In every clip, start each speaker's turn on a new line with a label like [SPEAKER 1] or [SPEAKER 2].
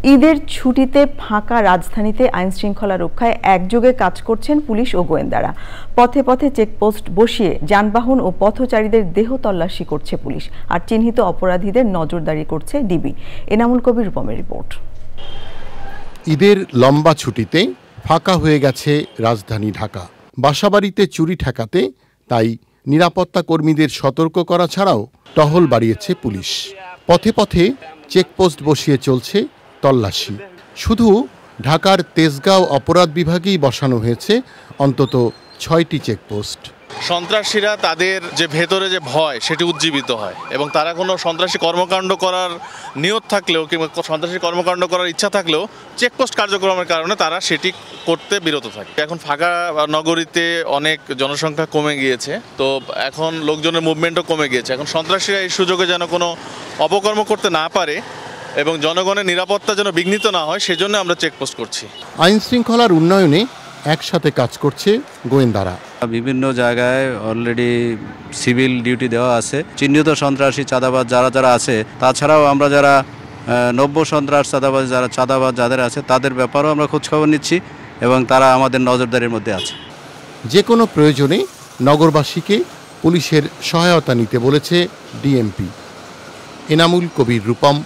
[SPEAKER 1] ঈদের ছুটিতে ফাঁকা রাজধানীতে আইন শৃঙ্খলা রক্ষায় একযোগে কাজ করছেন পুলিশ ও গোয়েন্দারা। পথে পথে চেকপোস্ট বসিয়ে যানবাহন ও পথচারীদের দেহ তল্লাশি করছে পুলিশ, আর চিহ্নিত অপরাধীদের নজরদারি করছে ডিবি। এনামুল কবির রূপমের রিপোর্ট।
[SPEAKER 2] ঈদের লম্বা ছুটিতে ফাঁকা হয়ে গেছে রাজধানী ঢাকা। বাসাবাড়িতে চুরি ঠেকাতে তাই নিরাপত্তা কর্মীদের সতর্ক করা ছাড়াও টহল বাড়িয়েছে পুলিশ। পথে পথে চেকপোস্ট বসিয়ে চলছে তল্লাশি। শুধু ঢাকার তেজগাঁও অপরাধ বিভাগেই বসানো হয়েছে অন্তত ৬টি চেকপোস্ট।
[SPEAKER 3] সন্ত্রাসীরা তাদের যে ভেতরে যে ভয় সেটি উজ্জীবিত হয় এবং তারা কোনো সন্ত্রাসী কর্মকাণ্ড করার নিয়ত থাকলেও কিংবা সন্ত্রাসী কর্মকাণ্ড করার ইচ্ছা থাকলেও চেকপোস্ট কার্যক্রমের কারণে তারা সেটি করতে বিরত থাকে। এখন ফাঁকা নগরীতে অনেক জনসংখ্যা কমে গিয়েছে, তো এখন লোকজনের মুভমেন্টও কমে গিয়েছে। এখন সন্ত্রাসীরা এই সুযোগে যেন কোনো অপকর্ম করতে না পারে এবং জনগণের নিরাপত্তা যেন বিঘ্নিত না হয়, সেজন্য আমরা চেকপোস্ট করছি।
[SPEAKER 2] আইন শৃঙ্খলার উন্নয়নে একসাথে কাজ করছে গোয়েন্দারা।
[SPEAKER 4] বিভিন্ন জায়গায় অলরেডি সিভিল ডিউটি দেওয়া আছে। চিহ্নিত সন্ত্রাসী চাঁদাবাজ যারা আছে, তাছাড়াও আমরা যারা নব্য সন্ত্রাস চাঁদাবাজ যাদের আছে তাদের ব্যাপারেও আমরা খোঁজখবর নিচ্ছি এবং তারা আমাদের নজরদারির মধ্যে আছে।
[SPEAKER 2] যে কোনো প্রয়োজনে নগরবাসীকে পুলিশের সহায়তা নিতে বলেছে DMP. Enamul Kabir Rupam,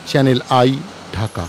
[SPEAKER 2] channel I, Dhaka.